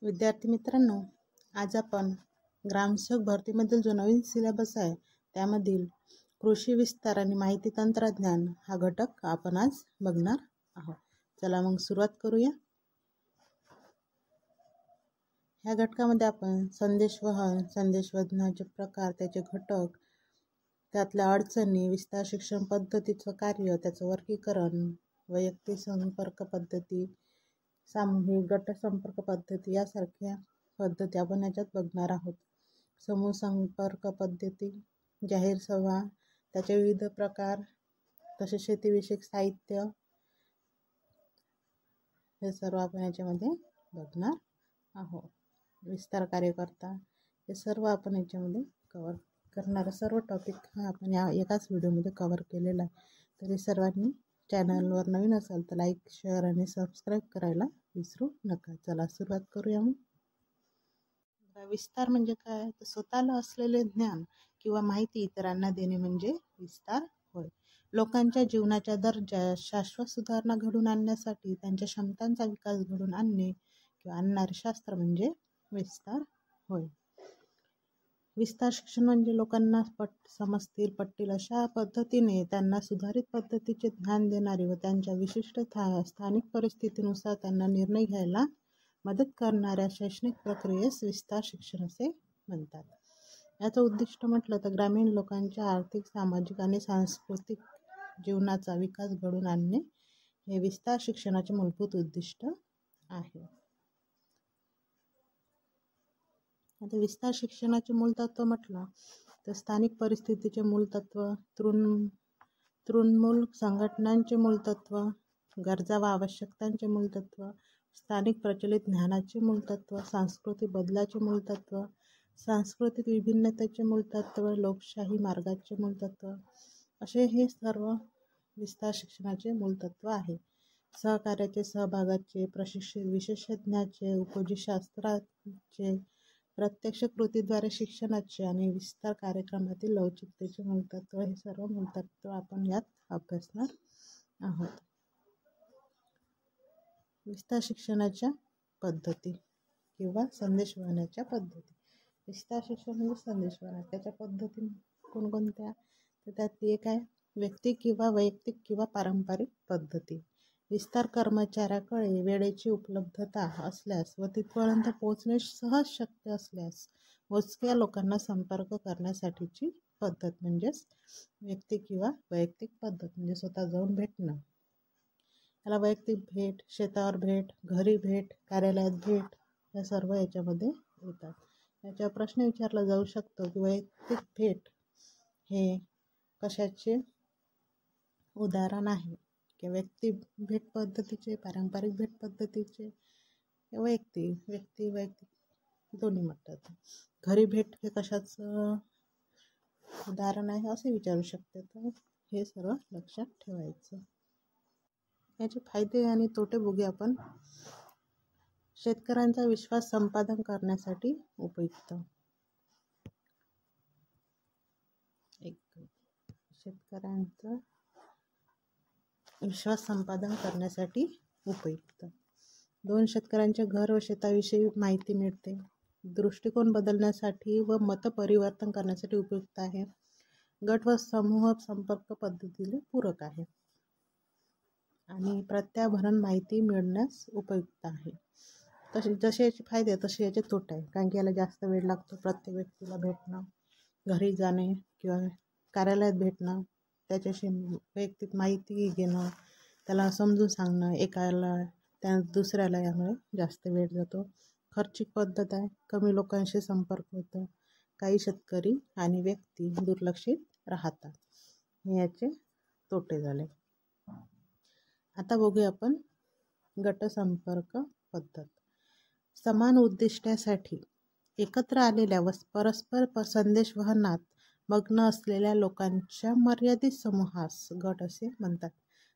विद्यार्थी मित्रांनो, आज आपण ग्रामसेवक भरतीमधील जो नवीन सिलेबस आहे त्यामधील कृषी विस्तार आणि माहिती तंत्रज्ञान हा घटक आपण आज बघणार आहोत. चला मग सुरुवात करूया. ह्या घटकामध्ये आपण संदेशवहन, संदेशवहनाचे प्रकार, त्याचे घटक, त्यातल्या अडचणी, विस्तार शिक्षण पद्धतीचं कार्य, त्याचं वर्गीकरण, वैयक्तिक संपर्क पद्धती, सामूहिक गट संपर्क पद्धती यासारख्या पद्धती आपण याच्यात बघणार आहोत. समूह संपर्क पद्धती, जाहीर सभा, त्याचे विविध प्रकार, तसे शेतीविषयक साहित्य, हे सर्व आपण याच्यामध्ये बघणार आहोत. विस्तार कार्यकर्ता, हे सर्व आपण याच्यामध्ये कव्हर करणारा सर्व टॉपिक हा आपण या एकाच व्हिडिओमध्ये कव्हर केलेला आहे. तरी सर्वांनी चॅनलवर नवीन असाल तर लाईक, शेअर आणि सबस्क्राईब करायला विसरू नका. चला सुरुवात करूया. मग विस्तार म्हणजे काय? तर स्वतःला असलेले ज्ञान किंवा माहिती इतरांना देणे म्हणजे विस्तार होय. लोकांच्या जीवनाच्या दर्जा शाश्वत सुधारणा घडून आणण्यासाठी त्यांच्या क्षमतांचा विकास घडून आणणे किंवा आणणारे शास्त्र म्हणजे विस्तार होय. विस्तार शिक्षण म्हणजे लोकांना समजतील, पटतील अशा पद्धतीने त्यांना सुधारित पद्धतीचे ज्ञान देणारे व त्यांच्या विशिष्ट स्थानिक परिस्थितीनुसार त्यांना निर्णय घ्यायला मदत करणाऱ्या शैक्षणिक प्रक्रियेस विस्तार शिक्षण असे म्हणतात. याचं उद्दिष्ट म्हटलं तर ग्रामीण लोकांच्या आर्थिक, सामाजिक आणि सांस्कृतिक जीवनाचा विकास घडवून आणणे हे विस्तार शिक्षणाचे मूलभूत उद्दिष्ट आहे. आता विस्तार शिक्षणाचे मूलतत्व म्हटलं तर स्थानिक परिस्थितीचे मूलतत्व, तृणमूल संघटनांचे मूलतत्व, गरजा व आवश्यकतांचे मूलतत्व, स्थानिक प्रचलित ज्ञानाचे मूलतत्व, सांस्कृतिक बदलाचे मूलतत्व, सांस्कृतिक विभिन्नतेचे मूलतत्व, लोकशाही मार्गाचे मूलतत्व, असे हे सर्व विस्तार शिक्षणाचे मूलतत्व आहे. सहकार्याचे, सहभागाचे, प्रशिक्षित विशेषज्ञाचे, उपजीशास्त्राचे, प्रत्यक्ष कृतीद्वारे शिक्षणाचे आणि विस्तार कार्यक्रमातील लवचिकतेचे मूलतत्व, हे सर्व मूलतत्व आपण यात अभ्यासणार आहोत. विस्तार शिक्षणाच्या पद्धती किंवा संदेशवहनाच्या पद्धती. विस्तार शिक्षण म्हणजे संदेशवहन, त्याच्या पद्धती कोणकोणत्या? तर त्यातली एक आहे व्यक्ती किंवा वैयक्तिक किंवा पारंपरिक पद्धती. विस्तार कर्मचाऱ्याकडे वेळेची उपलब्धता असल्यास व तिथपर्यंत पोहोचणे सहज शक्य असल्यास मोजक्या लोकांना संपर्क करण्यासाठीची पद्धत म्हणजेच व्यक्ती किंवा वैयक्तिक पद्धत. म्हणजे स्वतः जाऊन भेटणं, त्याला वैयक्तिक भेट, शेतावर भेट, घरी भेट, कार्यालयात भेट, या सर्व याच्यामध्ये येतात. याच्यावर प्रश्न विचारला जाऊ शकतो की वैयक्तिक भेट हे कशाचे उदाहरण आहे? किंवा व्यक्ती भेट पद्धतीचे, पारंपरिक भेट पद्धतीचे, वैयक्तिक दोन्ही म्हणतात. घरी भेट हे कशाचं उदाहरण आहे असे विचारू शकते. तर हे सर्व लक्षात ठेवायचं. याचे फायदे आणि तोटे बघूया आपण. शेतकऱ्यांचा विश्वास संपादन करण्यासाठी उपयुक्त. शेतकऱ्यांचा विश्वास संपादन करण्यासाठी उपयुक्त. 2. शेतकऱ्यांचे घर व शेताविषयी माहिती मिळते. दृष्टिकोन बदलण्यासाठी व मत परिवर्तन करण्यासाठी उपयुक्त आहे. गट व समूह संपर्क पद्धतीला पूरक आहे आणि प्रत्याभरण माहिती मिळण्यास उपयुक्त आहे. जसे याचे फायदे तसे याचे तोटे आहे. कारण की याला जास्त वेळ लागतो प्रत्येक व्यक्तीला भेटणं, घरी जाणे किंवा कार्यालयात भेटणं, त्याच्याशी वैयक्तिक माहिती घेणं, त्याला समजून सांगणं एकाला त्या दुसऱ्याला, यामुळे जास्त वेळ जातो. खर्चिक पद्धत आहे, कमी लोकांशी संपर्क होतो, काही शेतकरी आणि व्यक्ती दुर्लक्षित राहतात. हे याचे तोटे झाले. आता बघूया आपण गटसंपर्क पद्धत. समान उद्दिष्टासाठी एकत्र आलेल्या व परस्पर संदेशवहनात मग्न असलेल्या लोकांच्या मर्यादित समूहास गट असे म्हणतात.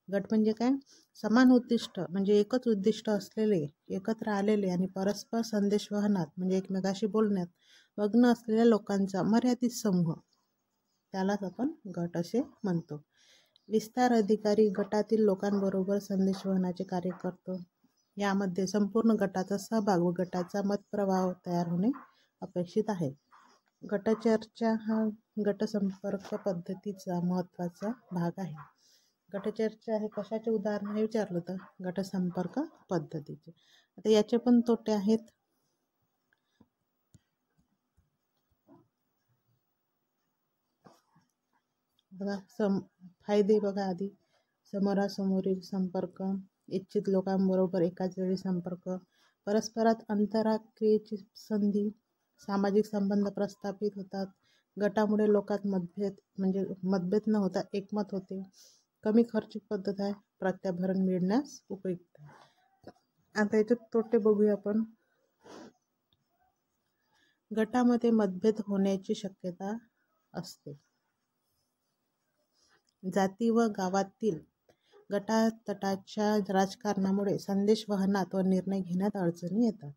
गट म्हणजे काय? समान उद्दिष्ट म्हणजे एकच उद्दिष्ट असलेले, एकत्र आलेले आणि परस्पर संदेशवहनात म्हणजे एकमेकाशी बोलण्यात मग्न असलेल्या लोकांचा मर्यादित समूह, त्यालाच आपण गट असे म्हणतो. विस्तार अधिकारी गटातील लोकांबरोबर संदेशवहनाचे कार्य करतो. यामध्ये संपूर्ण गटाचा सहभाग व गटाचा मतप्रवाह तयार होणे अपेक्षित आहे. गटचर्चा हा गटसंपर्क पद्धतीचा महत्त्वाचा भाग आहे. गटचर्चा हे कशाचे उदाहरण हे विचारलं तर गटसंपर्क पद्धतीचे. आता याचे पण तोटे आहेत. बघा फायदे बघा आधी. समोरासमोरील संपर्क, इच्छित लोकांबरोबर एकाच वेळी संपर्क, परस्परात आंतरक्रियेची संधी, सामाजिक संबंध प्रस्थापित होतात, गटामुळे लोकात मतभेद न होता एकमत होते, कमी खर्चिक पद्धत आहे, प्रत्याभरण मिळण्यास उपयुक्त आहे. आता याचे तोटे बघूया आपण. गटामध्ये मतभेद होण्याची शक्यता असते. जाती व गावातील गटातटाच्या राजकारणामुळे संदेशवहनात व निर्णय घेण्यात अडचणी येतात.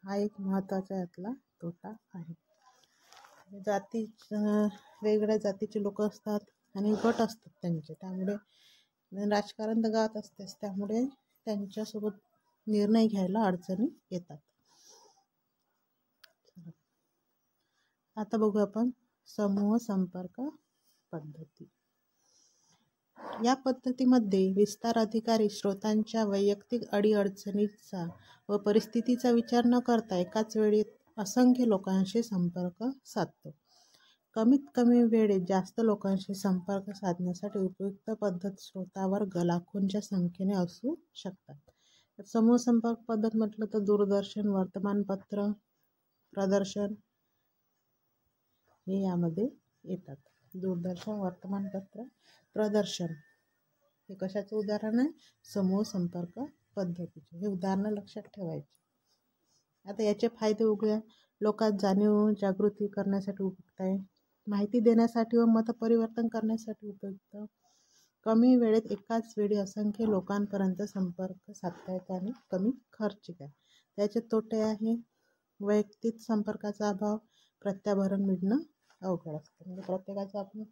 हा एक महत्त्वाचा यातला तोटा आहे. वेगळ्या जातीचे लोक असतात आणि गट असतात त्यांचे, त्यामुळे राजकारण तर गावात असतेच, त्यामुळे त्यांच्यासोबत निर्णय घ्यायला अडचणी येतात. आता बघू आपण समूह संपर्क पद्धती. या पद्धतीमध्ये विस्तार अधिकारी श्रोत्यांच्या वैयक्तिक अडीअडचणीचा व परिस्थितीचा विचार न करता एकाच वेळी असंख्य लोकांशी संपर्क साधतो. कमीत कमी वेळेत जास्त लोकांशी संपर्क साधण्यासाठी उपयुक्त पद्धत श्रोतावर्ग लाखोंच्या संख्येने असू शकतात. समूह संपर्क पद्धत म्हटलं तर दूरदर्शन, वर्तमानपत्र, प्रदर्शन हे यामध्ये येतात. दूरदर्शन, वर्तमानपत्र, प्रदर्शन हे कशाचं उदाहरण आहे? समूह संपर्क पद्धतीचे. हे उदाहरणं लक्षात ठेवायचे. आता याचे फायदे बघूया. लोकात जाणीव जागृती करण्यासाठी उपयुक्त आहे, माहिती देण्यासाठी व मत परिवर्तन करण्यासाठी उपयुक्त, कमी वेळेत एकाच वेळी असंख्य लोकांपर्यंत संपर्क साधता येतो आणि कमी खर्चिक आहे. त्याचे तोटे आहे वैयक्तिक संपर्काचा अभाव, प्रत्याभरण मिळणं अवघड असतं. म्हणजे प्रत्येकाचा आपण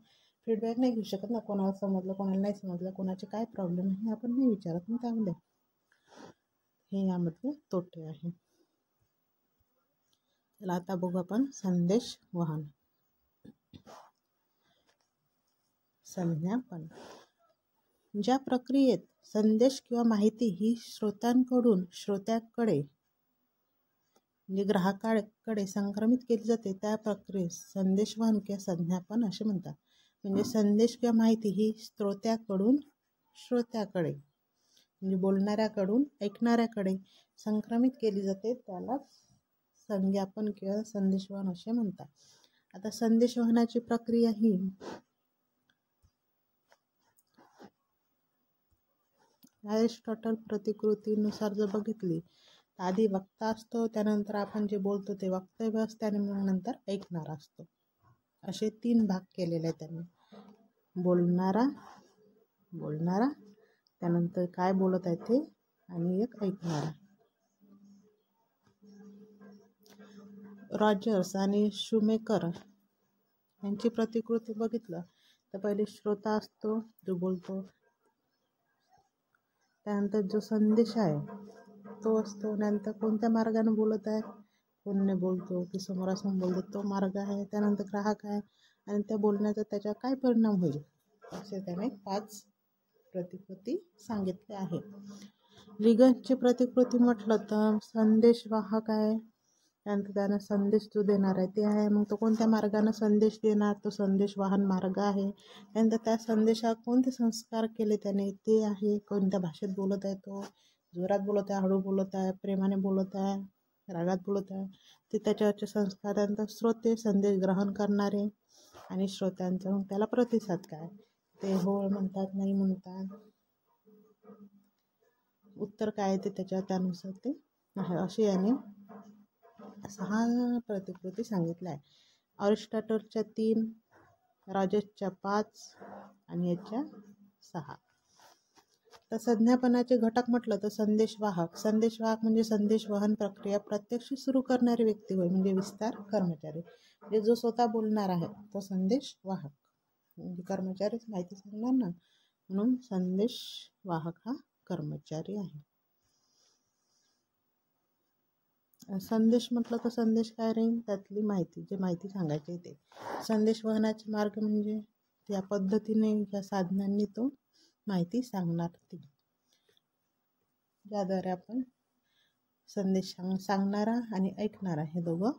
फीडबॅक नाही घेऊ शकत ना, कोणाला समजलं कोणाला नाही समजलं, कोणाचे काय प्रॉब्लेम आहे आपण नाही विचारत ना त्यामध्ये. हे यामध्ये तोटे आहे. चला आता बघू आपण संदेश वहन. संज्ञापन. ज्या प्रक्रियेत संदेश किंवा माहिती ही श्रोत्यांकडून श्रोत्याकडे म्हणजे ग्राहकाकडे संक्रमित केली जाते त्या प्रक्रियेस संदेशवहन किंवा संज्ञापन असे म्हणतात. म्हणजे संदेश किंवा माहिती ही श्रोत्याकडून श्रोत्याकडे म्हणजे बोलणाऱ्याकडून ऐकणाऱ्याकडे संक्रमित केली जाते, त्याला संज्ञापन किंवा संदेशवहन असे म्हणतात. आता संदेशवहनाची प्रक्रिया ही अरिस्टॉटल प्रतिकृतीनुसार जर बघितली तर आधी वक्ता असतो, त्यानंतर आपण जे बोलतो ते वक्तव्य असते आणि मग नंतर ऐकणारा असतो. असे 3 भाग केलेले आहेत त्यांनी. बोलणारा, त्यानंतर काय बोलत आहे ते आणि एक ऐकणारा. रॉजर्स आणि शूमेकर यांची प्रतिकृती बघितलं तर पहिले श्रोता असतो जो बोलतो, त्यानंतर जो संदेश आहे तो असतो, नंतर कोणत्या मार्गाने बोलत आहे, कोणने बोलतो की समोरासमोर बोलतो तो मार्ग आहे, त्यानंतर ग्राहक आहे आणि त्या बोलण्याचा त्याच्यावर काय परिणाम होईल असे त्याने 5 प्रतिकृती सांगितले आहे. लिगनची प्रतिकृती म्हटलं तर संदेशवाहक आहे, त्यानंतर त्यानं संदेश जो देणार आहे ते आहे, मग तो कोणत्या मार्गाने संदेश देणार, तो संदेशवाहन मार्ग आहे, त्यानंतर त्या संदेशावर कोणते संस्कार केले त्याने ते आहे, कोणत्या भाषेत बोलत आहे, तो जोरात बोलत आहे, हळू बोलत आहे, प्रेमाने बोलत आहे, रागात बोलत आहे, ते त्याच्यावरचे संस्कार. त्यानंतर श्रोते संदेश ग्रहण करणारे आणि श्रोत्यांचा मग त्याला प्रतिसाद काय, ते हो म्हणतात, नाही म्हणतात, उत्तर काय ते त्यानुसार ते आहे. अशी याने 6 प्रतिकृती सांगितल्या आहे. अरिस्टॉटलच्या 3, रॉजर्सच्या 5 आणि याच्या 6. तर संज्ञापनाचे घटक म्हटलं तर संदेशवाहक म्हणजे संदेशवहन प्रक्रिया प्रत्यक्ष सुरू करणारी व्यक्ती होय, म्हणजे विस्तार कर्मचारी. म्हणजे जो स्वतः बोलणार आहे तो संदेशवाहक, म्हणजे कर्मचारीच माहिती सांगणार ना, म्हणून संदेशवाहक हा कर्मचारी आहे. संदेश म्हटलं तर संदेश काय राहील, त्यातली माहिती, जे माहिती सांगायची ते. संदेश वहनाचे मार्ग म्हणजे या पद्धतीने, या साधनांनी तो माहिती सांगणार ती, ज्याद्वारे आपण संदेश सांगणारा आणि ऐकणारा हे दोघं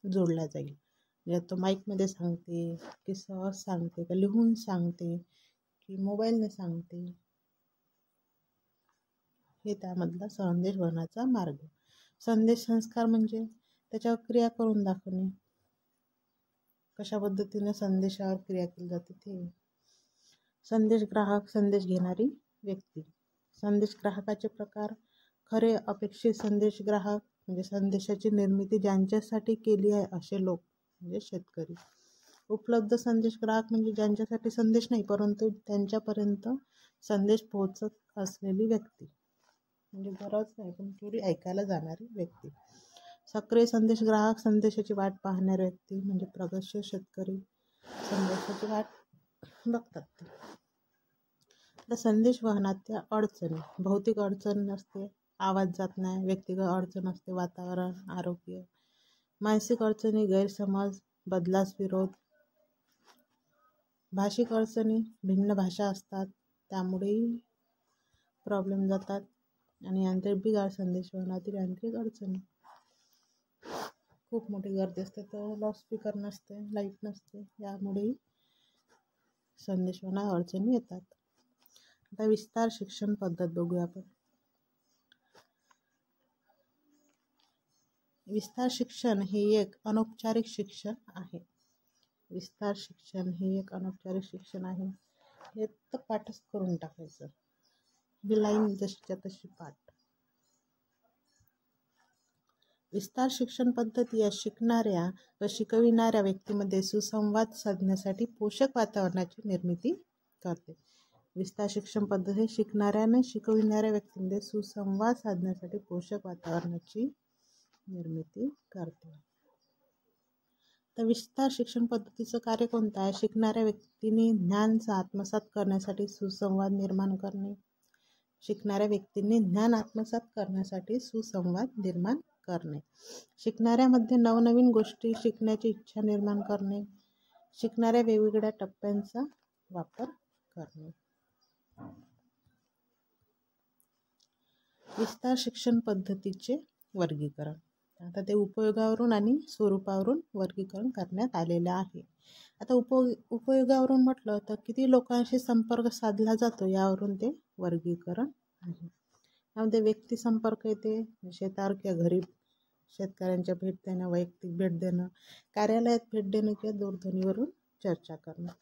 जोडल्या जाईल. म्हणजे तो माईकमध्ये सांगते की सहज सांगते, का लिहून सांगते, की मोबाईलने सांगते, हे त्यामधला संदेश वहनाचा मार्ग. संदेश संस्कार म्हणजे त्याच्यावर क्रिया करून दाखवणे, कशा पद्धतीने संदेशावर क्रिया केली जाते ते. संदेश ग्राहक, संदेश घेणारी व्यक्ती. संदेश ग्राहकाचे प्रकार: खरे अपेक्षित संदेश ग्राहक म्हणजे संदेशाची निर्मिती ज्यांच्यासाठी केली आहे असे लोक, म्हणजे शेतकरी. उपलब्ध संदेश ग्राहक म्हणजे ज्यांच्यासाठी संदेश नाही परंतु त्यांच्यापर्यंत संदेश पोहोचत असलेली व्यक्ती, म्हणजे गरज नाही पण थोडी ऐकायला जाणारी व्यक्ती. सक्रिय संदेश ग्राहक संदेशाची वाट पाहणारे व्यक्ती, म्हणजे प्रगतशील शेतकरी संदेशाची वाट बघतात ते. तर संदेश वहनात अडचणी: भौतिक अडचण असते, आवाज जात नाही, व्यक्तिगत अडचण असते, वातावरण, आरोग्य. मानसिक अडचणी: गैरसमज, बदलास विरोध. भाषिक अडचणी: भिन्न भाषा असतात त्यामुळेही प्रॉब्लेम जातात. आणि यांत्रिक बिघाड: संदेश वहनातील यांत्रिक अडचणी. खूप मोठी गर्दी असते तर लाऊडस्पीकर नसते, लाईट नसते, यामुळेही संदेश वहनात अडचणी येतात. आता विस्तार शिक्षण पद्धत बघूया आपण. विस्तार शिक्षण हे एक अनौपचारिक शिक्षण आहे. विस्तार शिक्षण हे एक अनौपचारिक शिक्षण आहे. हे तर पाठच करून टाकायचं, ही लाईन जशीच्या तशी पाठ. विस्तार शिक्षण पद्धती या शिकणाऱ्या व शिकविणाऱ्या व्यक्तीमध्ये सुसंवाद साधण्यासाठी पोषक वातावरणाची निर्मिती करते. विस्तार शिक्षण पद्धती शिकणाऱ्याने शिकविणाऱ्या व्यक्तीमध्ये सुसंवाद साधण्यासाठी पोषक वातावरणाची निर्मिती करते. तर विस्तार शिक्षण पद्धतीचं कार्य कोणतं आहे? शिकणाऱ्या व्यक्तीने ज्ञान आत्मसात करण्यासाठी सुसंवाद निर्माण करणे. शिकणाऱ्या व्यक्तींनी ज्ञान आत्मसात करण्यासाठी सुसंवाद निर्माण करणे. शिकणाऱ्यामध्ये नवनवीन गोष्टी शिकण्याची इच्छा निर्माण करणे. शिकणाऱ्या वेगवेगळ्या टप्प्यांचा वापर करणे. विस्तार शिक्षण पद्धतीचे वर्गीकरण. आता ते उपयोगावरून आणि स्वरूपावरून वर्गीकरण करण्यात आलेलं आहे. आता उपयोगावरून म्हटलं तर किती लोकांशी संपर्क साधला जातो यावरून ते वर्गीकरण आहे. त्यामध्ये व्यक्ती संपर्क येते, शेतावर किंवा घरी शेतकऱ्यांच्या भेट देणं, वैयक्तिक भेट देणं, कार्यालयात भेट देणं किंवा दूरध्वनीवरून चर्चा करणं.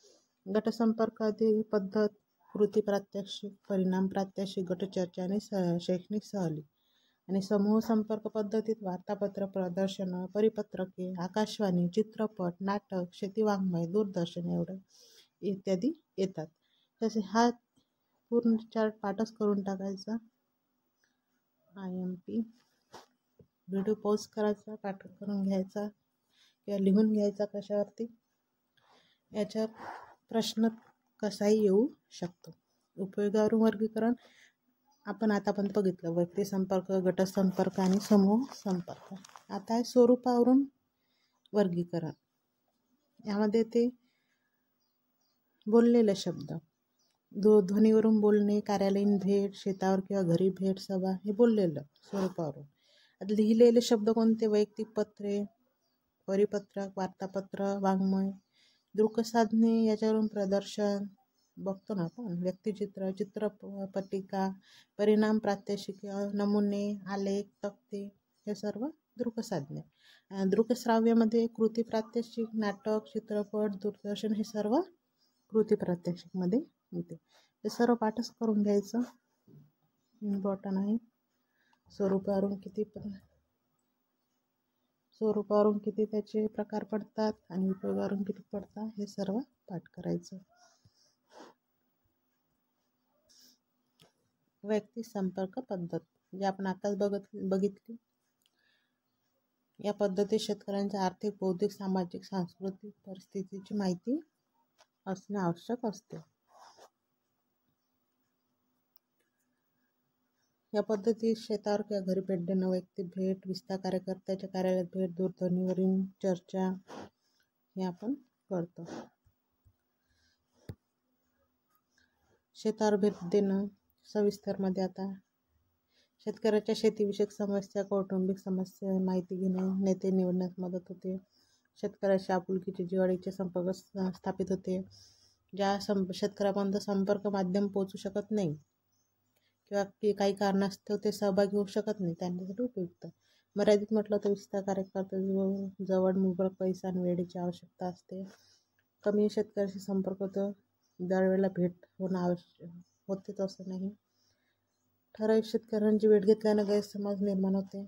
गटसंपर्क पद्धत: कृती प्रात्यक्षिक, परिणाम प्रात्यक्षिक, गटचर्चा आणि शैक्षणिक सहली. आणि समूह संपर्क पद्धतीत वार्तापत्र, प्रदर्शनं, परिपत्रके, आकाशवाणी, चित्रपट, नाटक, शेतीवाङ्मय, दूरदर्शन एवढं इत्यादी येतात. तसे हा पूर्ण चार्ट पाठच करून टाकायचा. IMP व्हिडिओ पॉज करायचा, पाठ करून घ्यायचा किंवा लिहून घ्यायचा कशावरती. याच्यात प्रश्न कसाही येऊ शकतो. उपयोगावरून वर्गीकरण आपण आतापर्यंत बघितलं, व्यक्ती संपर्क, गटसंपर्क आणि समूह संपर्क. आता आहे स्वरूपावरून वर्गीकरण. यामध्ये ते बोललेले शब्द, दूरध्वनीवरून बोलणे, कार्यालयीन भेट, शेतावर किंवा घरी भेट, सभा, हे बोललेलं स्वरूपावरून. आता लिहिलेले शब्द कोणते? वैयक्तिक पत्रे, परिपत्रक, वार्तापत्र, वाङ्मय. दृकसाधने याच्यावरून प्रदर्शन बघतो ना आपण, व्यक्तिचित्र, चित्रपटिका, परिणाम प्रात्यक्षिक, नमुने, आलेख, तक्ते, हे सर्व दृकसाधने. दृकश्राव्यामध्ये कृती प्रात्यक्षिक, नाटक, चित्रपट, दूरदर्शन हे सर्व कृती प्रात्यक्षिकमध्ये येते. हे सर्व पाठच करून घ्यायचं, इम्पॉर्टंट आहे. स्वरूपावरून किती त्याचे प्रकार पडतात आणि उपयोगावरून किती पडतात हे सर्व पाठ करायचं. वैयक्तिक संपर्क पद्धत जे आपण आताच बघितली. या पद्धतीत शेतकऱ्यांच्या आर्थिक, बौद्धिक, सामाजिक, सांस्कृतिक परिस्थितीची माहिती असणे आवश्यक असते. या पद्धतीत शेतावर किंवा घरी भेट देणं, वैयक्तिक भेट, विस्तार कार्यकर्त्याच्या कार्यालयात भेट, दूरध्वनीवरील चर्चा हे आपण करतो. शेतावर भेट देणं सविस्तरमध्ये आता शेतकऱ्याच्या शेतीविषयक समस्या, कौटुंबिक समस्या माहिती घेणे, नेते निवडण्यास मदत होते. शेतकऱ्याशी आपुलकीचे जिव्हाळीचे संपर्क स्थापित होते. ज्या शेतकऱ्यापर्यंत संपर्क माध्यम पोहोचू शकत नाही किंवा काही कारणास्तव ते सहभागी होऊ शकत नाही त्यांच्यासाठी उपयुक्त. मर्यादित म्हटलं तर विस्तार कार्यकर्ते जवळ मोबाईल पैसा आणि वेळेची आवश्यकता असते. कमी शेतकऱ्याशी संपर्क होतो, दरवेळेला भेट होणं आवश्यक होतेच असं नाही. ठराविक शेतकऱ्यांची भेट घेतल्यानं गैरसमज निर्माण होते.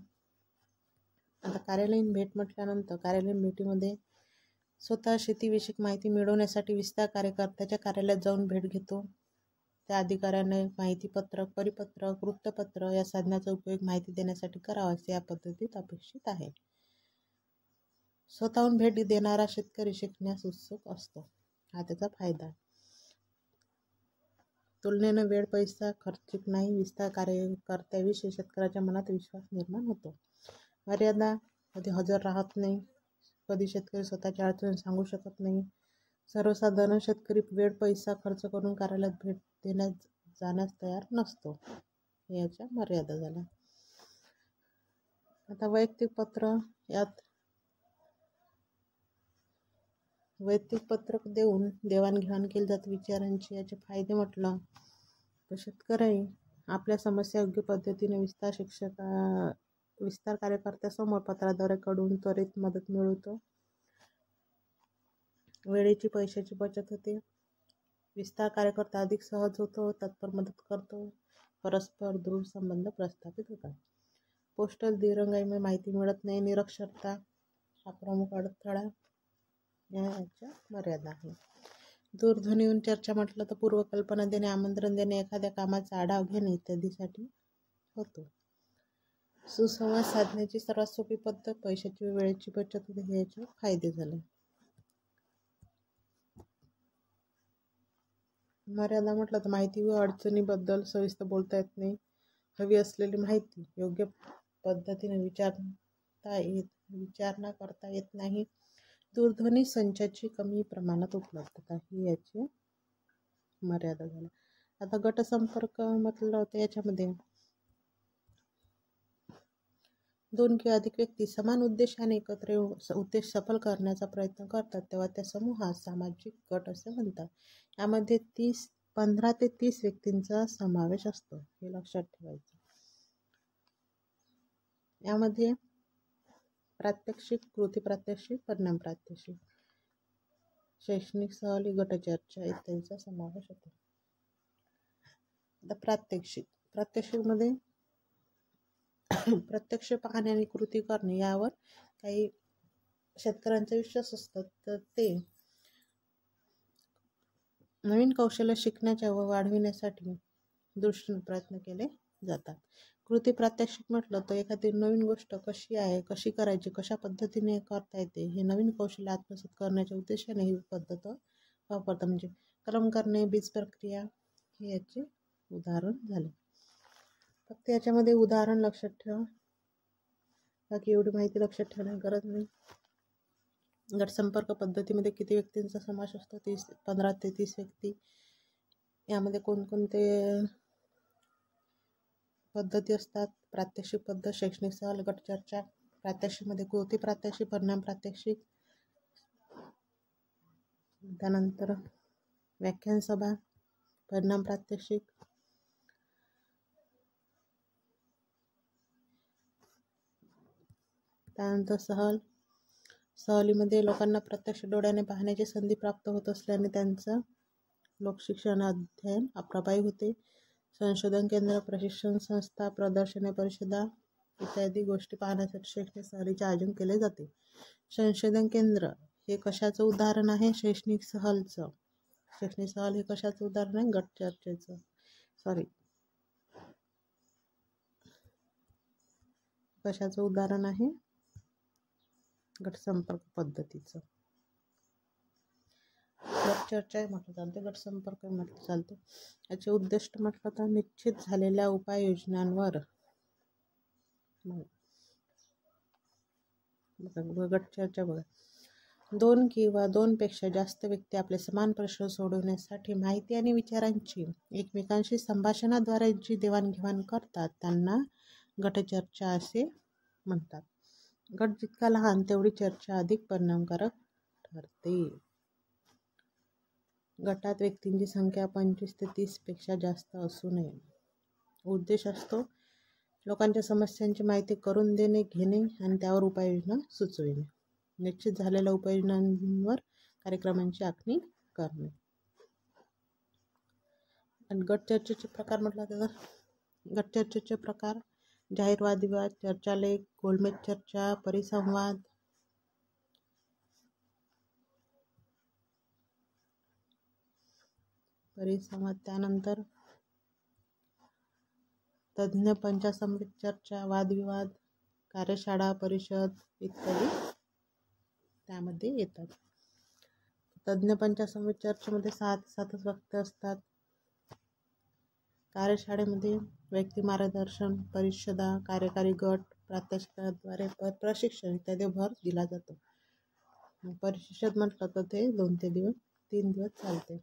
आता कार्यालयीन भेट म्हटल्यानंतर कार्यालयीन भेटीमध्ये स्वतः शेतीविषयक माहिती मिळवण्यासाठी विस्तार कार्यकर्त्याच्या कार्यालयात जाऊन भेट घेतो. त्या अधिकाऱ्याने माहितीपत्रक, परिपत्रक, वृत्तपत्र या साधनाचा उपयोग माहिती देण्यासाठी करावा असे या पद्धतीत अपेक्षित आहे. स्वतःहून भेट देणारा शेतकरी शिकण्यास उत्सुक असतो, हा त्याचा फायदा. तुलनेनं वेळ पैसा खर्चिक नाही. विस्तार कार्यकर्त्याविषयी शेतकऱ्याच्या मनात विश्वास निर्माण होतो. मर्यादा, कधी हजर राहत नाही, कधी शेतकरी स्वतःच्या अडचणी सांगू शकत नाही. सर्वसाधारण शेतकरी वेळ पैसा खर्च करून कार्यालयात भेट देण्यास जाण्यास तयार नसतो. याच्या मर्यादा झाल्या. आता वैयक्तिक पत्र, यात वैयक्तिक पत्रक देऊन देवाणघेवाण केली जाते विचारांची. याचे फायदे म्हटलं तर शेतकरी आपल्या समस्या योग्य पद्धतीने विस्तार कार्यकर्त्यासमोर पत्राद्वारे कडून त्वरित मदत मिळवतो. वेळेची पैशाची बचत होते. विस्तार कार्यकर्ता अधिक सहज होतो, तत्पर मदत करतो. परस्पर दृढ संबंध प्रस्थापित होतात. पोस्टल दिरंगाईमुळे माहिती मिळत नाही. निरक्षरता हा प्रमुख अडथळा, याच्या मर्यादा आहे. दूरध्वनीवरून चर्चा म्हटलं तर पूर्वकल्पना देणे, आमंत्रण देणे, एखाद्या कामाचा आढावा घेणे इत्यादीसाठी होतो. सुसंवाद साधण्याची सर्वात सोपी पद्धत, पैशाची व वेळेची बचत होते. हे याचे फायदे झाले. मर्यादा म्हटलं तर माहिती व अडचणीबद्दल सविस्तर बोलता येत नाही. हवी असलेली माहिती योग्य पद्धतीने विचारणा करता येत नाही. दूरध्वनी संचाची कमी प्रमाणात उपलब्धता ही याची मर्यादा झाली. आता गटसंपर्क म्हटलं होतं, याच्यामध्ये 2 किंवा अधिक व्यक्ती समान उद्देशाने एकत्र येऊन उद्देश सफल करण्याचा प्रयत्न करतात तेव्हा त्या समूहास सामाजिक गट असे म्हणतात. यामध्ये 15 ते 30 व्यक्तींचा समावेश असतो, हे लक्षात ठेवायचं. यामध्ये प्रात्यक्षिक, कृती प्रात्यक्षिक, परिणाम प्रात्यक्षिक, शैक्षणिक सहली, गटचर्चा इत्यादीचा समावेश होतो. आता प्रात्यक्षिकमध्ये प्रत्यक्ष पाहणे आणि कृती करणे यावर काही शेतकऱ्यांचा विश्वास असतात, तर ते नवीन कौशल्य शिकण्याच्या व वाढविण्यासाठी दृष्टीने प्रयत्न केले जातात. कृती प्रात्यक्षिक म्हटलं तर एखादी नवीन गोष्ट कशी आहे, कशी करायची, कशा पद्धतीने करता येते हे नवीन कौशल्य आत्मसात करण्याच्या उद्देशाने ही पद्धत वापरतात. म्हणजे कलम करणे, बीज प्रक्रिया हे याचे उदाहरण झाले. फक्त याच्यामध्ये उदाहरण लक्षात ठेवा, बाकी एवढी माहिती लक्षात ठेवण्याची गरज नाही. गटसंपर्क पद्धतीमध्ये किती व्यक्तींचा समावेश असतो? 15 ते 30 व्यक्ती. यामध्ये कोणकोणते पद्धती असतात? प्रात्यक्षिक पद्धत, शैक्षणिक सहल, गटचर्चा. प्रात्यक्षिकमध्ये कृती प्रात्यक्षिक, परिणाम प्रात्यक्षिक, त्यानंतर व्याख्यान सभा, परिणाम प्रात्यक्षिक, त्यानंतर सहलीमध्ये लोकांना प्रत्यक्ष डोळ्याने पाहण्याची संधी प्राप्त होत असल्याने त्यांचं लोकशिक्षण अध्ययन प्रभावी होते. संशोधन केंद्र, प्रशिक्षण संस्था, प्रदर्शने, परिषदा इत्यादी गोष्टी पाहण्यासाठी शैक्षणिक सहलीचे आयोजन केले जाते. संशोधन केंद्र हे कशाचं उदाहरण आहे? शैक्षणिक सहलचं. शैक्षणिक सहल हे कशाचं उदाहरण आहे? गटचर्चेचं. कशाचं उदाहरण आहे? गटसंपर्क पद्धतीचं. गट चर्चा म्हटलं चालते, गट संपर्क म्हटलं चालते. याचे उद्दिष्ट म्हटलं तर निश्चित झालेल्या उपाययोजनांवर गट चर्चा बघा. 2 किंवा 2 पेक्षा जास्त व्यक्ती आपले समान प्रश्न सोडवण्यासाठी माहिती आणि विचारांची एकमेकांशी संभाषणाद्वारे जी देवाणघेवाण करतात त्यांना गटचर्चा असे म्हणतात. गट जितका लहान तेवढी चर्चा अधिक परिणामकारक ठरते. गटात व्यक्तींची संख्या 25 ते 30 पेक्षा जास्त असू नये. उद्देश असतो लोकांच्या समस्यांची माहिती करून देणे, घेणे आणि त्यावर उपाययोजना सुचविणे. निश्चित झालेल्या उपाययोजनांवर कार्यक्रमांची आखणी करणे. आणि गट चर्चेचे प्रकार म्हटलं तर गट चर्चेचे प्रकार: जाहीर वादविवाद, चर्चालेख, गोलमेज चर्चा, परिसंवाद. त्यानंतर तज्ज्ञ पंचासमवेत चर्चा, वादविवाद, कार्यशाळा, परिषद इत्यादी त्यामध्ये येतात. तज्ज्ञ पंचासमवेत चर्चेमध्ये 6 ते 7 वक्ते असतात. कार्यशाळेमध्ये व्यक्ती मार्गदर्शन, परिषदा, कार्यकारी गट, प्रात्यक्षिकाद्वारे प्रशिक्षण इत्यादी भर दिला जातो. परिषद म्हटलं तर ते 2 ते 3 दिवस चालते.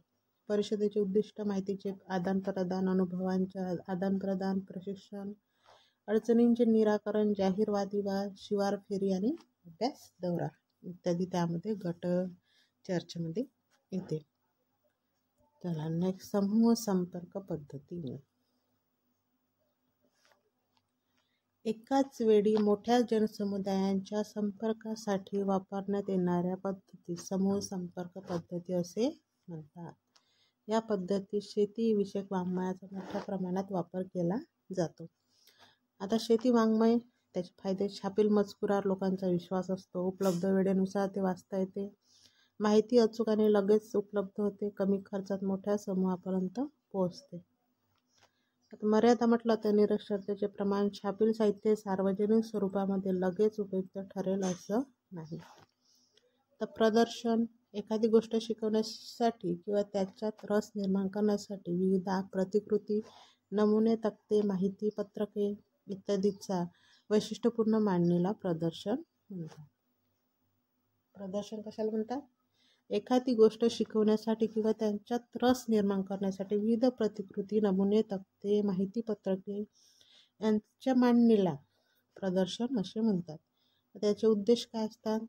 परिषदेचे उद्दिष्ट माहितीचे आदानप्रदान, अनुभवांचे आदानप्रदान, प्रशिक्षण, अडचणींचे निराकरण, जाहीर वादविवाद, शिवार फेरी आणि अभ्यास दौरा इत्यादी त्यामध्ये गट चर्चेमध्ये येते. चला नेक्स्ट, समूह संपर्क पद्धती. एकाच वेळी मोठ्या जनसमुदायांच्या संपर्कासाठी वापरण्यात येणाऱ्या पद्धती समूह संपर्क पद्धती असे म्हणतात. या पद्धतीत शेतीविषयक वाङ्मयाचा मोठ्या प्रमाणात वापर केला जातो. आता शेती वाङ्मय, त्याचे फायदे: छापील मजकुरावर लोकांचा विश्वास असतो, उपलब्ध वेळेनुसार ते वाचता येते, माहिती अचूक आणि लगेच उपलब्ध होते, कमी खर्चात मोठ्या समूहापर्यंत पोहोचते. आता मर्यादा म्हटलं तर निरक्षरतेचे प्रमाण: छापील साहित्य सार्वजनिक स्वरूपामध्ये लगेच उपयुक्त ठरेल असं नाही. तर प्रदर्शन: एखादी गोष्ट शिकवण्यासाठी किंवा त्याच्यात रस निर्माण करण्यासाठी विविध प्रतिकृती, नमुने, तक्ते, माहिती पत्रके इत्यादीचा वैशिष्ट्यपूर्ण मांडणीला प्रदर्शन म्हणतात. प्रदर्शन कशाला म्हणतात? एखादी गोष्ट शिकवण्यासाठी किंवा त्यांच्यात रस निर्माण करण्यासाठी विविध प्रतिकृती, नमुने, तक्ते, माहिती पत्रके यांच्या मांडणीला प्रदर्शन असे म्हणतात. त्याचे उद्देश काय असतात?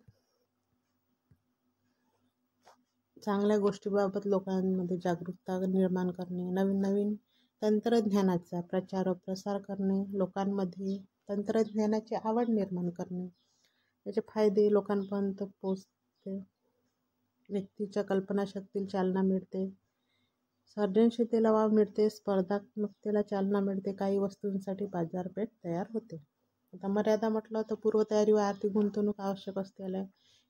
चांगल्या गोष्टीबाबत लोकांमध्ये जागरूकता निर्माण करणे, नवीन नवीन तंत्रज्ञानाचा प्रचार व प्रसार करणे, लोकांमध्ये तंत्रज्ञानाची आवड निर्माण करणे. त्याचे फायदे: लोकांपर्यंत पोचते, व्यक्तीच्या कल्पनाशक्तीला चालना मिळते, सर्जनशीलतेला वाव मिळते, स्पर्धात्मकतेला चालना मिळते, काही वस्तूंसाठी बाजारपेठ तयार होते. आता मर्यादा म्हटलं तर पूर्वतयारी व आर्थिक गुंतवणूक आवश्यक असते.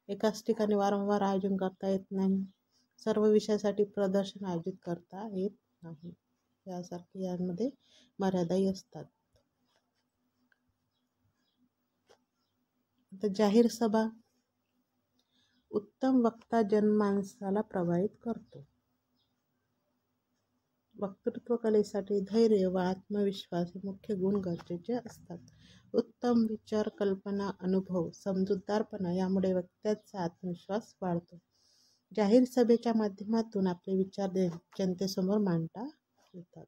एकाच ठिकाणी वारंवार आयोजन करता येत नाही, सर्व विषयासाठी प्रदर्शन आयोजित करता येत नाही, यासारखे यामध्ये मर्यादाही असतात. आता जाहीर सभा: उत्तम वक्ता जनमानसाला प्रभावित करतो. वक्तृत्व कलेसाठी धैर्य व आत्मविश्वास हे मुख्य गुण गरजेचे असतात. उत्तम विचार, कल्पना, अनुभव, समजूतदारपणा यामुळे वक्त्याचा आत्मविश्वास वाढतो. जाहीर सभेच्या माध्यमातून आपले विचार जनतेसमोर मांडता येतात.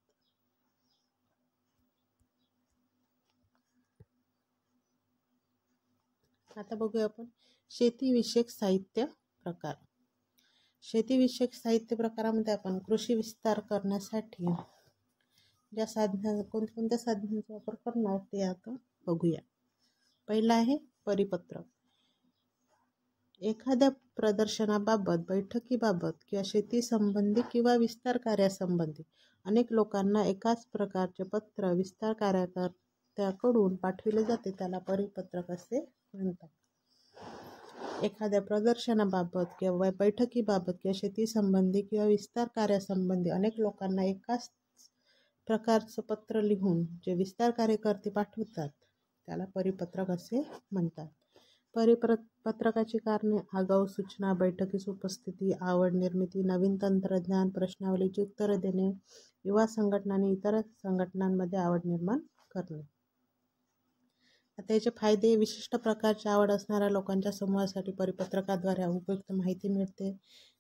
आता बघूया आपण शेतीविषयक साहित्य प्रकार. शेतीविषयक साहित्य प्रकारामध्ये आपण कृषी विस्तार करण्यासाठी ज्या कोणत्या साधनांचा वापर करणार ते आता बघूया. पहिला आहे परिपत्रक. एखाद्या प्रदर्शनाबाबत, बैठकीबाबत किंवा शेती संबंधी किंवा विस्तार कार्यासंबंधी अनेक लोकांना एकाच प्रकारचे पत्र विस्तार कार्यकर्त्याकडून पाठविले जाते, त्याला परिपत्रक असे म्हणतात. एखाद्या प्रदर्शनाबाबत किंवा बैठकीबाबत किंवा शेती संबंधी किंवा विस्तार कार्यासंबंधी अनेक लोकांना एकाच प्रकारचं पत्र लिहून जे विस्तार कार्यकर्ते पाठवतात त्याला परिपत्रक असे म्हणतात. परिपत्रकाची कारणे: आगाऊ सूचना, बैठकीस उपस्थिती, आवड निर्मिती, नवीन तंत्रज्ञान, प्रश्नावलीची उत्तरे देणे, युवा संघटना आणि इतर संघटनांमध्ये आवड निर्माण करणे. आता याचे फायदे: विशिष्ट प्रकारची आवड असणाऱ्या लोकांच्या समूहासाठी परिपत्रकाद्वारे उपयुक्त माहिती मिळते.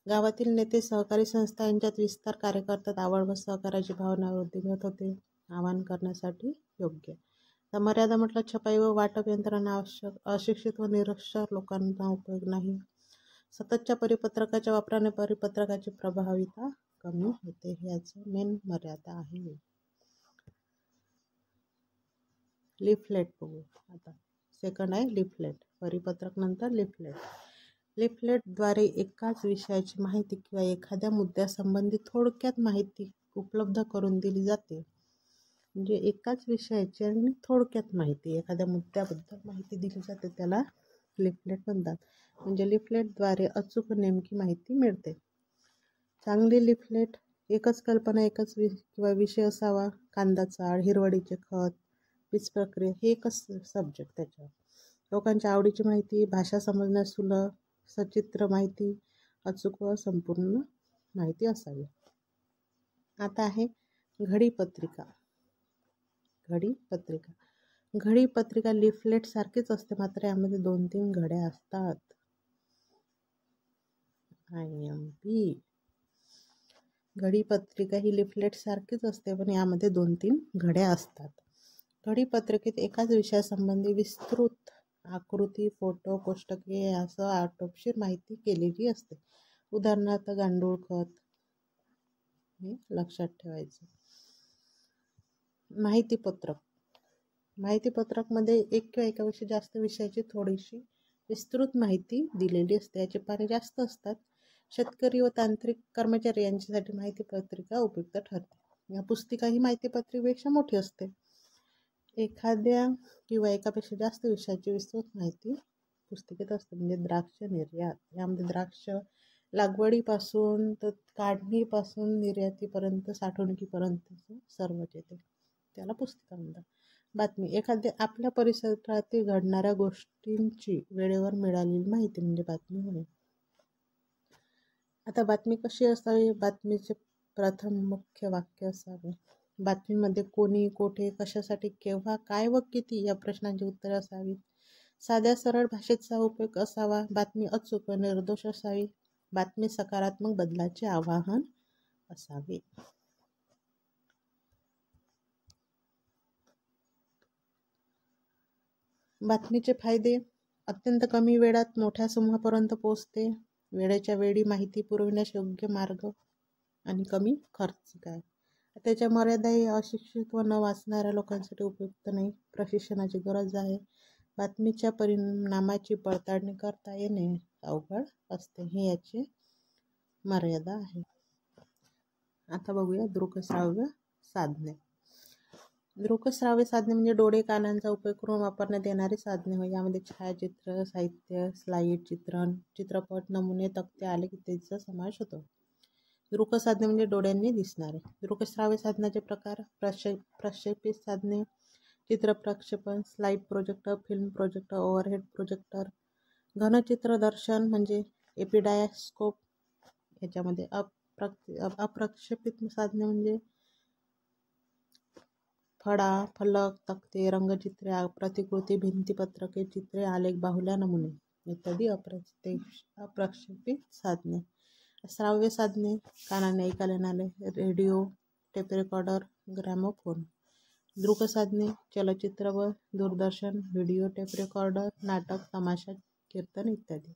गावातील नेते, सहकारी संस्था यांच्यात विस्तार कार्य करतात. आवड व सहकार्याची भावना वृद्धिंगत होते. आवाहन करण्यासाठी योग्य. तर मर्यादा म्हटलं, छपाई व वाटप यंत्रणा आवश्यक. अशिक्षित व निरक्षर लोकांना उपयोग नाही. सततच्या परिपत्रकाच्या वापराने परिपत्रकाची प्रभावीता कमी होते. हे याचं मेन मर्यादा आहे. लिफलेट बघू. आता सेकंड आहे लिफलेट. परिपत्रक नंतर लिफलेट. लिफलेटद्वारे एकाच विषयाची माहिती किंवा एखाद्या मुद्द्यासंबंधी थोडक्यात माहिती उपलब्ध करून दिली जाते. म्हणजे एकाच विषयाची आणि थोडक्यात माहिती, एखाद्या मुद्द्याबद्दल माहिती दिली जाते, त्याला लिफलेट म्हणतात. म्हणजे लिफलेटद्वारे अचूक व नेमकी माहिती मिळते. चांगली लिफलेट: एकच कल्पना, एकच किंवा विषय असावा. कांदा चाळ, हिरवळीचे खत, पीच प्रक्रिया हे एकच सब्जेक्ट. त्याच्यावर लोकांच्या आवडीची माहिती, भाषा समजण्यास सुलभ, सचित्र माहिती, अचूक व संपूर्ण माहिती असावी. आता आहे घडीपत्रिका. घडीपत्रिका लिफलेट सारखीच असते, मात्र यामध्ये 2-3 घड्या असतात. IMP. घडीपत्रिका ही लिफलेट सारखीच असते, पण यामध्ये 2-3 घड्या असतात. घडीपत्रिकेत एकाच विषयासंबंधी विस्तृत आकृती, फोटो, कोष्टके यासह आटोपशीर माहिती केलेली असते. उदाहरणार्थ गांडूळ खत. हे लक्षात ठेवायचं. माहितीपत्रक. माहितीपत्रकमध्ये एक किंवा एकापेक्षा जास्त विषयाची थोडीशी विस्तृत माहिती दिलेली असते. याचे पाने जास्त असतात. शेतकरी व तांत्रिक कर्मचारी यांच्यासाठी माहितीपत्रिका उपयुक्त ठरते. या पुस्तिका ही माहितीपत्रिकेपेक्षा मोठी असते. एखाद्या किंवा एकापेक्षा जास्त विषयाची विस्तृत माहिती पुस्तिकेत असते. म्हणजे द्राक्ष निर्यात. यामध्ये द्राक्ष लागवडीपासून तर काढणीपासून निर्यातीपर्यंत, साठवणुकीपर्यंत सर्वच येते. त्याला पुस्तिका म्हणतात. बातमी. एखाद्या आपल्या परिसरातील घडणाऱ्या गोष्टींची वेळेवर मिळालेली माहिती म्हणजे बातमी होय. आता बातमी कशी असावी? बातमीचे प्रथम मुख्य वाक्य असावे. बातमीमध्ये कोणी, कोठे, कशासाठी, केव्हा, काय व किती या प्रश्नांची उत्तरे असावीत. साध्या सरळ भाषेचा उपयोग असावा. बातमी अचूक व निर्दोष असावी. बातमी सकारात्मक बदलाचे आवाहन असावे. बातमीचे फायदे: अत्यंत कमी वेळात मोठ्या समूहापर्यंत पोहोचते. वेळेच्या वेळी माहिती पुरविण्यास योग्य मार्ग आणि कमी खर्च. काय त्याच्या मर्यादा: अशिक्षित व न वाचणाऱ्या लोकांसाठी उपयुक्त नाही. प्रशिक्षणाची गरज आहे. बातमीच्या परिणामाची पडताळणी करता येणे अवघड असते. हे याचे मर्यादा आहे. आता बघूया दृकश्राव्य साधने. दृकश्राव्य साधने म्हणजे डोळे कानांचा उपयोग करून वापरण्यात येणारी साधने होय. यामध्ये छायाचित्र, साहित्य, स्लाईड, चित्रण, चित्रपट, नमुने, तक्ते, आलेख इत्यादीचा समावेश होतो. दृक साधने म्हणजे डोळ्यांनी दिसणारे. दृकश्राव्य साधनाचे प्रकार: प्रक्षेपित साधने, चित्रप्रक्षेपण, slide projector, film projector, overhead projector. घनचित्रदर्शन म्हणजे एपिडायस्कोप. याच्यामध्ये अप्रक्षेपित साधने म्हणजे फळा, फलक, तक्ते, रंगचित्रे, प्रतिकृती, भित्तिपत्रके, चित्रे, आलेख, बाहुल्या, नमुने इत्यादी अप्रक्षेपित साधने. श्राव्य साधने: कानाने ऐकायला येणारे, रेडिओ, टेप रेकॉर्डर, ग्रॅमोफोन. दृक साधने: चलचित्र व दूरदर्शन, व्हिडिओ टेप रेकॉर्डर, नाटक, तमाशा, कीर्तन इत्यादी.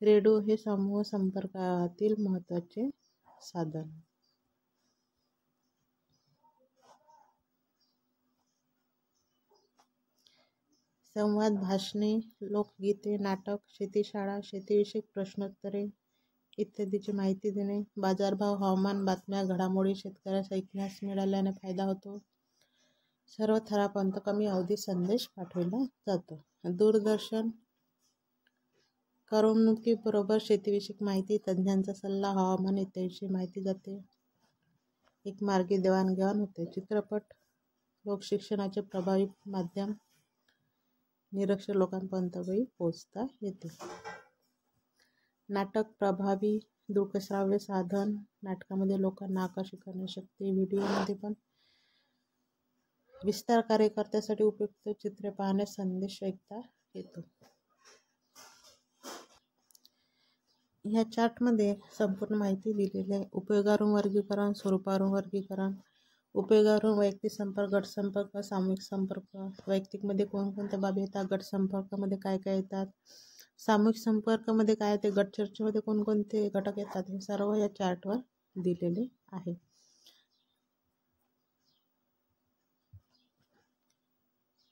रेडिओ हे समूह संपर्कातील महत्त्वाचे साधन. संवाद, भाषणे, लोकगीते, नाटक, शेतीशाळा, शेतीविषयक प्रश्नोत्तरे इत्यादीची माहिती देणे. बाजारभाव, हवामान, बातम्या, घडामोडी शेतकऱ्यास ऐकण्यास मिळाल्याने फायदा होतो. सर्व थरापर्यंत कमी अवधीत संदेश पाठवला जातो. दूरदर्शन: करमणुकीबरोबर शेतीविषयक माहिती, तज्ज्ञांचा सल्ला, हवामान इत्यादीची माहिती जाते. एक मार्गी देवाणघेवाण होते. चित्रपट: लोकशिक्षणाचे प्रभावी माध्यम. निरक्षर लोकांपर्यंतही पोहोचता येते. नाटक प्रभावी दृकश्राव्य साधन. नाटकामध्ये लोकांना आकर्षित करण्याची शक्ती. व्हिडिओमध्ये पण विस्तार कार्यकर्त्यासाठी उपयुक्त चित्रे पाहण्यास संदेश ऐकता येतो. ह्या चार्टमध्ये संपूर्ण माहिती दिलेली आहे. उपयोगावरून वर्गीकरण, स्वरूपावरून वर्गीकरण, उपयोगावरून वैयक्तिक संपर्क, गट संपर्क, सामूहिक संपर्क. वैयक्तिकमध्ये कोणकोणत्या बाबी येतात, गट संपर्कामध्ये काय काय येतात, सामूहिक संपर्कामध्ये काय येते, गट चर्चेमध्ये कोणकोणते घटक येतात, हे सर्व या चार्टवर दिलेले आहे.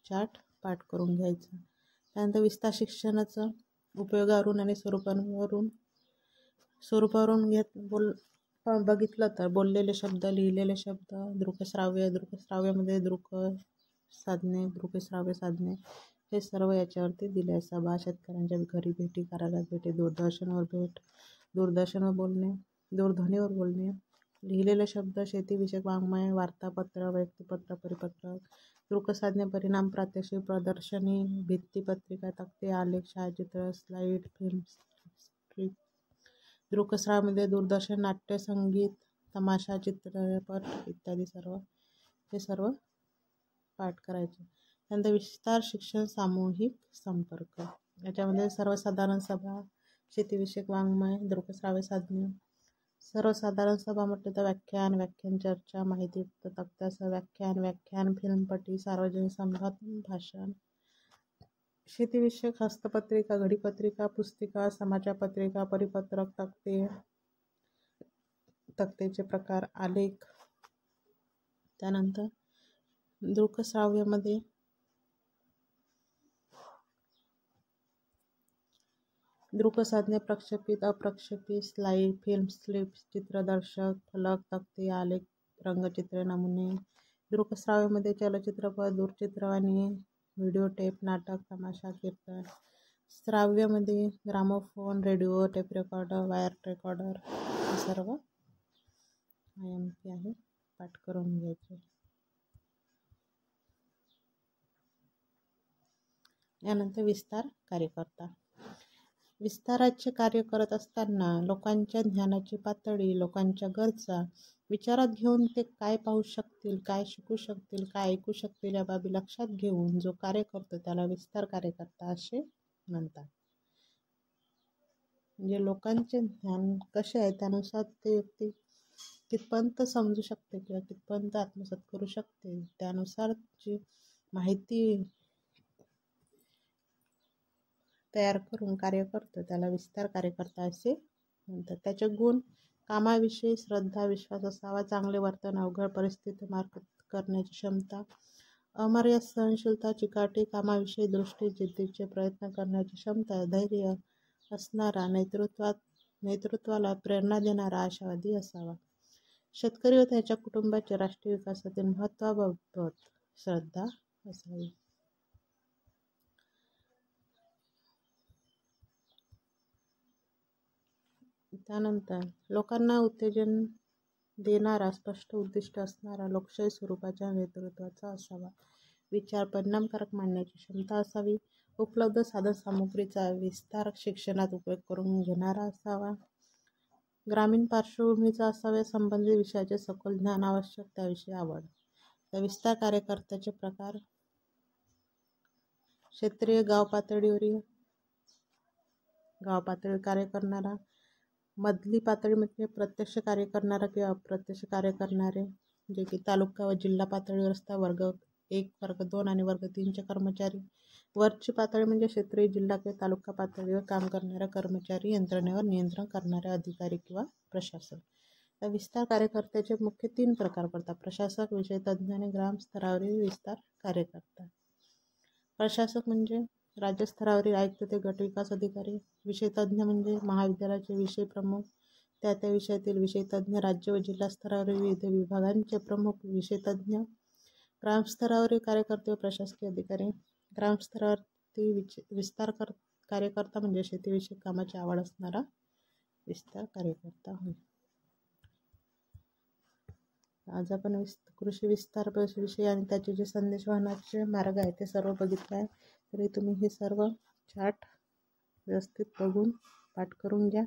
चार्ट पाठ करून घ्यायचा. त्यानंतर विस्तार शिक्षणाचं उपयोगावरून आणि स्वरूपावरून बघितलं तर बोललेले शब्द, लिहिलेले शब्द, दृकश्राव्यामध्ये दृक साधने, दृकश्राव्य साधने, हे सर्व याच्यावरती दिले आहे. सभा, शेतकऱ्यांच्या घरी भेटी, कार्यालयात भेटी, दूरदर्शनवर भेट, दूरदर्शनवर बोलणे, दूरध्वनीवर बोलणे, लिहिलेले शब्द, शेतीविषयक वाङ्मय, वार्तापत्र, वैयक्तिकपत्र, परिपत्रक, दृकसाधने, परिणाम, प्रात्यक्षिक, प्रदर्शनी, भित्तिपत्रिका, तक्ते, आलेख, छायाचित्र, स्लाईड, फिल्म स्ट्रीप. दृकश्राव्यामध्ये दूरदर्शन, नाट्य, संगीत, तमाशा, चित्रपट इत्यादी हे सर्व पाठ करायचे. त्यानंतर विस्तार शिक्षण सामूहिक संपर्क. याच्यामध्ये सर्वसाधारण सभा, शेतीविषयक वाङ्मय, दृकश्राव्य साधने. सर्वसाधारण सभा म्हटलं तर व्याख्यान, चर्चा, माहितीयुक्त तक्त्यासह व्याख्यान, फिल्मपट्टी, सार्वजनिक संवाद, भाषण. शेतीविषयक हस्तपत्रिका, घडीपत्रिका, पुस्तिका, समाचार पत्रिका, परिपत्रक, तक्तेचे प्रकार, आलेख. त्यानंतर दृकश्राव्यामध्ये दृकसाधने प्रक्षेपित, अप्रक्षेपित, स्लाईड, फिल्म स्ट्रीप, चित्रदर्शक, फलक, तक्ते, आलेख, रंगचित्रे, नमुने. दृकश्राव्यामध्ये चलचित्रपट, दूरचित्रवाणी, व्हिडिओ टेप, नाटक, तमाशा, कीर्तन. श्राव्यमध्ये gramophone, radio, tape recorder, wire recorder, हे सर्व IMP आहे, पाठ करून घ्यायचे. यानंतर विस्तार कार्यकर्ता. विस्ताराचे कार्य करत असताना लोकांच्या ज्ञानाची पातळी, लोकांच्या गरजा विचारात घेऊन ते काय पाहू शकतील, काय शिकू शकतील, काय ऐकू शकतील या बाबी लक्षात घेऊन जो कार्य करतो त्याला विस्तार कार्यकर्ता असे म्हणतात. म्हणजे लोकांचे ज्ञान कसे आहे त्यानुसार ते व्यक्ती कितपर्यंत समजू शकते किंवा कितपर्यंत आत्मसात करू शकते, त्यानुसार जी माहिती तयार करून कार्य करतो त्याला विस्तार कार्यकर्ता असे म्हणतात. त्याचे गुण: कामाविषयी श्रद्धा, विश्वास असावा, चांगले वर्तन, अवघड परिस्थिती मात करण्याची क्षमता, अमर्याद सहनशीलता, चिकाटी, कामाविषयी दृष्टी, जिद्दीचे प्रयत्न करण्याची क्षमता, धैर्य असणारा, नेतृत्वाला प्रेरणा देणारा, आशावादी असावा. शेतकरी व त्याच्या कुटुंबाचे राष्ट्रीय विकासातील महत्त्वाबाबत श्रद्धा असावी. त्यानंतर लोकांना उत्तेजन देणारा, स्पष्ट उद्दिष्ट असणारा, लोकशाही स्वरूपाच्या नेतृत्वाचा असावा. विचार परिणामकारक मांडण्याची क्षमता असावी. उपलब्ध साधनसामुग्रीचा विस्तार शिक्षणात उपयोग करून घेणारा असावा. ग्रामीण पार्श्वभूमीचा असावा. संबंधित विषयाचे सखोल ज्ञान आवश्यक, त्याविषयी आवड. त्या विस्तार कार्यकर्त्याचे प्रकार: क्षेत्रीय, गाव पातळीवर कार्य करणारा. मधली पातळी म्हणजे प्रत्यक्ष कार्य करणारा किंवा अप्रत्यक्ष कार्य करणारे, जे की तालुका व जिल्हा पातळीवर असतात. वर्ग 1, वर्ग 2 आणि वर्ग 3चे कर्मचारी. वरची पातळी म्हणजे क्षेत्रीय, जिल्हा किंवा तालुका पातळीवर काम करणारे कर्मचारी, यंत्रणेवर नियंत्रण करणारे अधिकारी किंवा प्रशासक. त्या विस्तार कार्यकर्त्याचे मुख्य 3 प्रकार पडतात: प्रशासक, विषयतज्ञ आणि ग्राम स्तरावरील विस्तार कार्यकर्ता. प्रशासक म्हणजे राज्य स्तरावरील आयुक्त ते गट विकास अधिकारी. विषयतज्ञ म्हणजे महाविद्यालयाचे विषय प्रमुख, त्या विषयातील विषयतज्ञ. राज्य व जिल्हा स्तरावरील विविध विभागांचे प्रमुख विषयतज्ञ. ग्रामस्तरावरील कार्यकर्ते व प्रशासकीय अधिकारी. ग्रामस्तरावरती विस्तार कार्यकर्ता म्हणजे शेतीविषयक कामाची आवड असणारा विस्तार कार्यकर्ता होय. आज आपण कृषी विस्तार विषय आणि त्याचे जे संदेश वाहनाचे मार्ग आहे ते सर्व बघितले आहे. तरी तुम्ही हे सर्व चार्ट व्यवस्थित बघून पाठ करून घ्या.